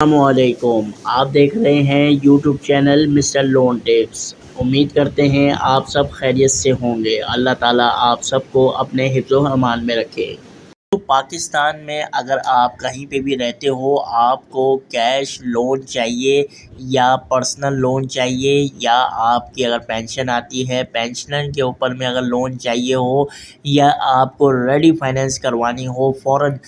अस्सलामुअलैकुम। आप देख रहे हैं YouTube channel mister loan tips. उम्मीद करते हैं आप सब खैरियत से होंगे। अल्लाह ताला आप सबको अपने हिफ्ज़ अमान में रखे। तो पाकिस्तान में अगर आप कहीं पे भी रहते हो, आपको कैश लोन चाहिए या पर्सनल लोन चाहिए, या आपकी अगर पेंशन आती है पेंशन के ऊपर में अगर लोन चाहिए हो, या आपको रेडी फाइनेंस करवानी हो, फ़ौरन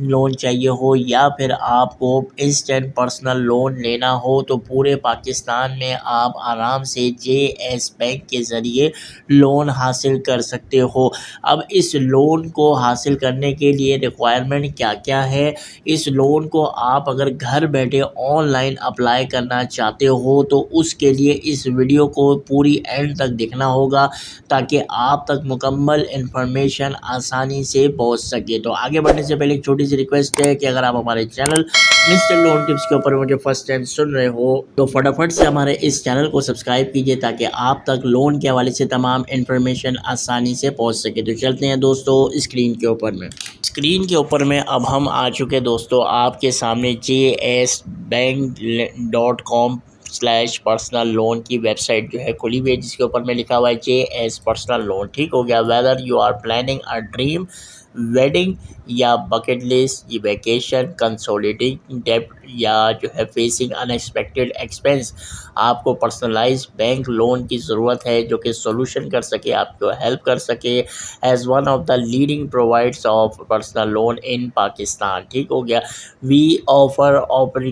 लोन चाहिए हो, या फिर आपको इंस्टेंट पर्सनल लोन लेना हो, तो पूरे पाकिस्तान में आप आराम से जेएस बैंक के ज़रिए लोन हासिल कर सकते हो। अब इस लोन को हासिल करने के लिए रिक्वायरमेंट क्या-क्या है, इस लोन को आप अगर घर बैठे ऑनलाइन अप्लाई करना चाहते हो तो उसके लिए इस वीडियो को पूरी एंड तक देखना होगा, ताकि आप तक मुकम्मल इन्फॉर्मेशन आसानी से पहुंच सके। तो आगे बढ़ने से पहले एक छोटी सी रिक्वेस्ट है कि अगर आप हमारे चैनल मिस्टर लोन टिप्स के ऊपर मुझे फर्स्ट टाइम सुन रहे हो तो फटाफट से हमारे इस चैनल को सब्सक्राइब कीजिए, ताकि आप तक लोन के हवाले से तमाम इन्फॉर्मेशन आसानी से पहुंच सके। तो चलते हैं दोस्तों स्क्रीन के ऊपर में अब हम आ चुके दोस्तों आपके सामने JSBank.com/पर्सनल लोन की वेबसाइट जो है खुली हुई है, जिसके ऊपर में लिखा हुआ है JS पर्सनल लोन। ठीक हो गया। Whether you are planning a dream wedding या बकेट लिस्ट, वेकेशन, कंसोलिडेटिंग डेब्ट, या जो है फेसिंग अनएक्सपेक्टेड एक्सपेंस, आपको पर्सनलाइज बैंक लोन की ज़रूरत है जो कि सोल्यूशन कर सके, आपको हेल्प कर सके as one of the leading providers of personal loan in Pakistan. ठीक हो गया। वी ऑफर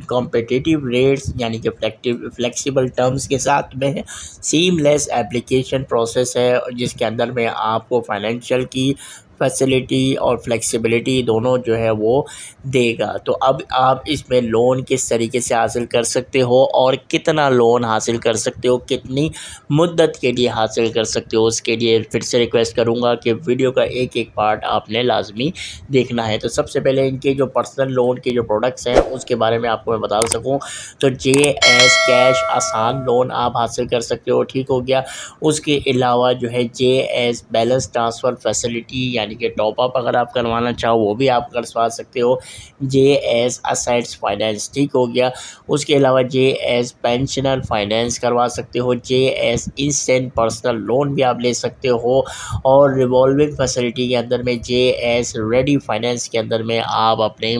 कॉम्पिटिटिव रेट्स, यानी कि फ्लेक्सिबल टर्म्स के साथ में सीमलेस एप्लीकेशन प्रोसेस है, जिसके अंदर में आपको फाइनेंशियल की फैसिलिटी और फ्लेक्सिबिलिटी दोनों जो है वो देगा। तो अब आप इसमें लोन किस तरीके से हासिल कर सकते हो और कितना लोन हासिल कर सकते हो, कितनी मुद्दत के लिए हासिल कर सकते हो, उसके लिए फिर से रिक्वेस्ट करूंगा कि वीडियो का एक एक पार्ट आपने लाजमी देखना है। तो सबसे पहले इनके जो पर्सनल लोन के जो प्रोडक्ट्स हैं उसके बारे में आपको मैं बता सकूँ तो JS कैश आसान लोन आप हासिल कर सकते हो। ठीक हो गया। उसके अलावा जो है JS बैलेंस ट्रांसफ़र फैसिलिटी, यानी कि टॉपअप अगर आप करवाना चाहो वो भी आप करवा सकते हो। JS assets finance. ठीक हो गया। उसके अलावा JS पेंशनर फाइनेंस करवा सकते हो। JS इंस्टेंट पर्सनल लोन भी आप ले सकते हो, और रिवॉल्विंग फैसिलिटी के अंदर में JS रेडी फाइनेंस के अंदर में आप अपने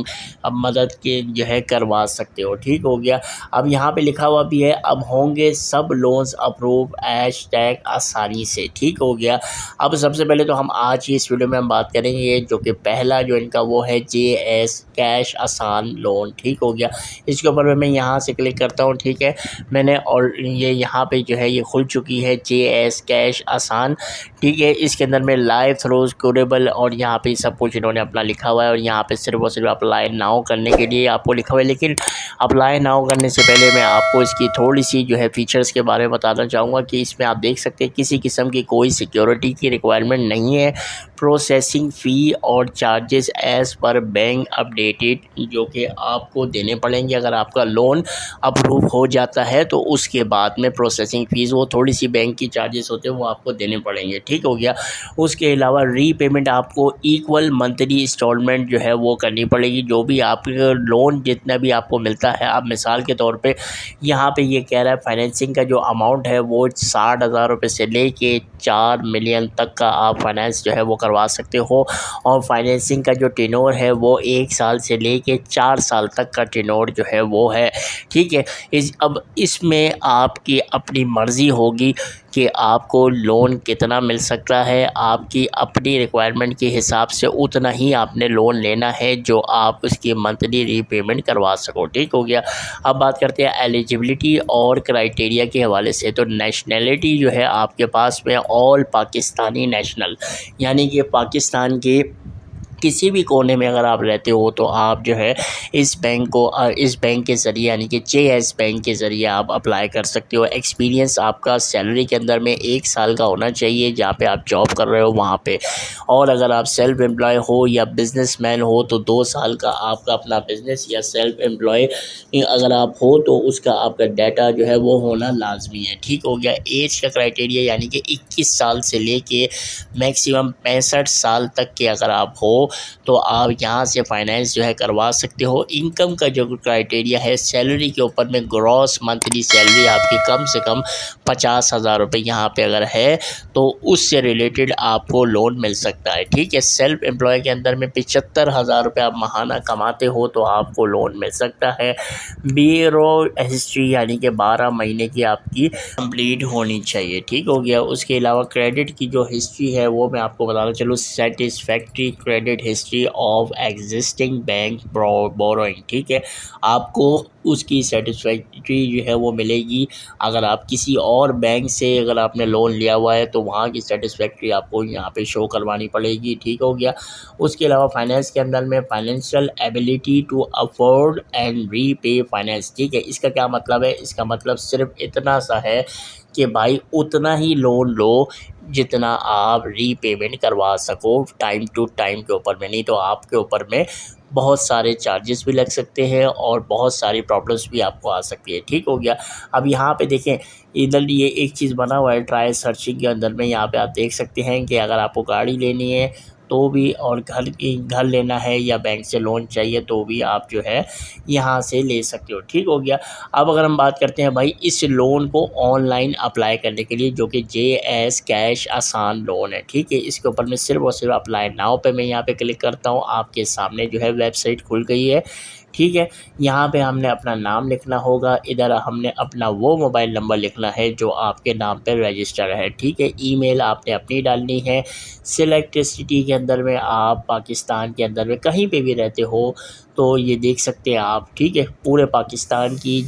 मदद के जो है करवा सकते हो। ठीक हो गया। अब यहाँ पे लिखा हुआ भी है, अब होंगे सब लोन्स अप्रूव # आसानी से। ठीक हो गया। अब सबसे पहले तो हम आज की इस वीडियो में हम बात करेंगे जो कि पहला जो इनका वो है JS कैश आसान लोन। ठीक हो गया। इसके ऊपर मैं यहाँ से क्लिक करता हूँ। ठीक है। मैंने और ये यहाँ पे जो है ये खुल चुकी है JS कैश आसान। ठीक है। इसके अंदर में लाइव थ्रोज कोडेबल और यहाँ पे सब कुछ इन्होंने अपना लिखा हुआ है, और यहाँ पे सिर्फ और सिर्फ अप्लाई नाउ करने के लिए आपको लिखा हुआ है। लेकिन अप्लाई नाउ करने से पहले मैं आपको इसकी थोड़ी सी जो है फीचर्स के बारे में बताना चाहूँगा कि इसमें आप देख सकते हैं किसी किस्म की कोई सिक्योरिटी की रिक्वायरमेंट नहीं है। प्रोसेसिंग फ़ी और charges as per bank updated जो कि आपको देने पड़ेंगे अगर आपका लोन अप्रूव हो जाता है, तो उसके बाद में प्रोसेसिंग फ़ीस वो थोड़ी सी बैंक की चार्जेस होते हैं वो आपको देने पड़ेंगे। ठीक हो गया। उसके अलावा रीपेमेंट आपको इक्वल मंथली इंस्टॉलमेंट जो है वो करनी पड़ेगी। जो भी आपका लोन जितना भी आपको मिलता है, आप मिसाल के तौर पे यहाँ पे ये कह रहा है फाइनेंसिंग का जो अमाउंट है वो 60,000 रुपये से लेके 4 मिलियन तक का आप फाइनेंस जो है वो करवा सकते हो, और फाइनेंसिंग का जो टेन्योर है वो 1 साल से लेके 4 साल तक का टेन्योर जो है वो है। ठीक है। अब इसमें आपकी अपनी मर्ज़ी होगी कि आपको लोन कितना मिल सकता है। आपकी अपनी रिक्वायरमेंट के हिसाब से उतना ही आपने लोन लेना है जो आप उसकी मंथली रीपेमेंट करवा सको। ठीक हो गया। अब बात करते हैं एलिजिबिलिटी और क्राइटेरिया के हवाले से। तो नेशनैलिटी जो है आपके पास में ऑल पाकिस्तानी नेशनल, यानी कि पाकिस्तान के किसी भी कोने में अगर आप रहते हो तो आप जो है इस बैंक के ज़रिए, यानी कि JS बैंक के ज़रिए आप अप्लाई कर सकते हो। एक्सपीरियंस आपका सैलरी के अंदर में 1 साल का होना चाहिए जहाँ पे आप जॉब कर रहे हो वहाँ पे, और अगर आप सेल्फ एम्प्लॉय हो या बिजनेसमैन हो तो 2 साल का आपका अपना बिजनेस, या सेल्फ एम्प्लॉय अगर आप हो तो उसका आपका डाटा जो है वो होना लाजमी है। ठीक हो गया। एज का क्राइटेरिया, यानी कि 21 साल से लेके मैक्सिमम 65 साल तक के अगर आप हो तो आप यहाँ से फाइनेंस जो है करवा सकते हो। इनकम का जो क्राइटेरिया है, सैलरी के ऊपर में ग्रॉस मंथली सैलरी आपकी कम से कम 50,000 रुपये यहाँ पे अगर है तो उससे रिलेटेड आपको लोन मिल सकता है। ठीक है, सेल्फ एम्प्लॉय के अंदर में 75,000 रुपये आप महाना कमाते हो तो आपको लोन मिल सकता है। बीरो हिस्ट्री यानी कि 12 महीने की आपकी कंप्लीट होनी चाहिए। ठीक हो गया। उसके अलावा क्रेडिट की जो हिस्ट्री है वो मैं आपको बताना चलूँ, satisfactory credit history of existing bank borrowing. ठीक है, आपको उसकी सेटिस्फैक्ट्री जो है वो मिलेगी। अगर आप किसी और बैंक से अगर आपने लोन लिया हुआ है तो वहाँ की सेटिस्फैक्ट्री आपको यहाँ पे शो करवानी पड़ेगी। ठीक हो गया। उसके अलावा फाइनेंस के अंदर में financial ability to afford and repay finance. ठीक है, इसका क्या मतलब है? इसका मतलब सिर्फ इतना सा है कि भाई उतना ही लोन लो जितना आप रीपेमेंट करवा सको टाइम टू टाइम के ऊपर में, नहीं तो आपके ऊपर में बहुत सारे चार्जेस भी लग सकते हैं और बहुत सारी प्रॉब्लम्स भी आपको आ सकती है। ठीक हो गया। अब यहाँ पे देखें, इधर ये एक चीज़ बना हुआ है ट्राई सर्चिंग के अंदर में, यहाँ पे आप देख सकते हैं कि अगर आपको गाड़ी लेनी है तो भी और घर लेना है या बैंक से लोन चाहिए तो भी आप जो है यहाँ से ले सकते हो। ठीक हो गया। अब अगर हम बात करते हैं भाई इस लोन को ऑनलाइन अप्लाई करने के लिए, जो कि JS कैश आसान लोन है। ठीक है, इसके ऊपर में सिर्फ और सिर्फ अप्लाई नाउ पे मैं यहाँ पे क्लिक करता हूँ, आपके सामने जो है वेबसाइट खुल गई है। ठीक है, यहाँ पे हमने अपना नाम लिखना होगा, इधर हमने अपना वो मोबाइल नंबर लिखना है जो आपके नाम पर रजिस्टर है। ठीक है, ईमेल आपने अपनी डालनी है। सिलेक्ट सिटी के अंदर में आप पाकिस्तान के अंदर में कहीं पे भी रहते हो तो ये देख सकते हैं आप। ठीक है, पूरे पाकिस्तान की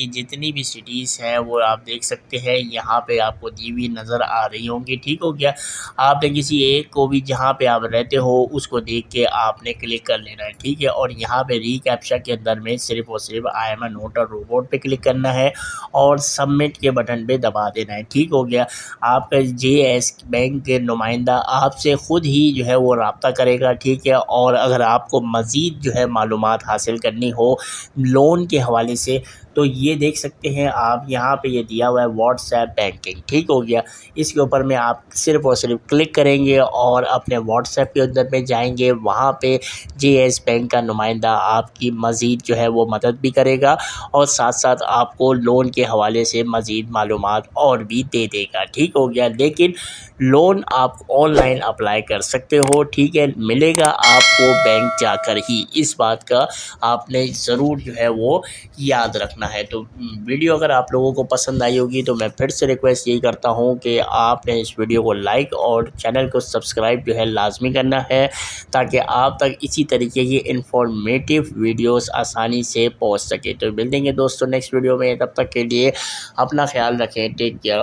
जितनी भी सिटीज़ हैं वो आप देख सकते हैं, यहाँ पे आपको दी हुई नज़र आ रही होंगी। ठीक हो गया। आपने किसी एक को भी जहाँ पे आप रहते हो उसको देख के आपने क्लिक कर लेना है। ठीक है, और यहाँ पे रीकैप्चा के अंदर में सिर्फ और सिर्फ आई एम अ नोट और रोबोट पे क्लिक करना है और सबमिट के बटन पे दबा देना है। ठीक हो गया। आपका JS बैंक के नुमाइंदा आपसे ख़ुद ही जो है वो रब्ता करेगा। ठीक है, और अगर आपको मज़ीद जो है मालूमात हासिल करनी हो लोन के हवाले से तो ये देख सकते हैं आप, यहाँ पे ये दिया हुआ है व्हाट्सएप बैंकिंग। ठीक हो गया। इसके ऊपर में आप सिर्फ और सिर्फ क्लिक करेंगे और अपने व्हाट्सएप के अंदर में जाएंगे, वहाँ पे JS बैंक का नुमाइंदा आपकी मज़ीद जो है वो मदद भी करेगा और साथ साथ आपको लोन के हवाले से मज़ीद मालूमात और भी दे देगा। ठीक हो गया। लेकिन लोन आप ऑनलाइन अप्लाई कर सकते हो। ठीक है, मिलेगा आपको बैंक जाकर ही, इस बात का आपने ज़रूर जो है वो याद रखना है। तो वीडियो अगर आप लोगों को पसंद आई होगी तो मैं फिर से रिक्वेस्ट यही करता हूँ कि आपने इस वीडियो को लाइक और चैनल को सब्सक्राइब जो है लाजमी करना है ताकि आप तक इसी तरीके की इंफॉर्मेटिव वीडियोस आसानी से पहुँच सके। तो मिल देंगे दोस्तों नेक्स्ट वीडियो में, तब तक के लिए अपना ख्याल रखें। Take care.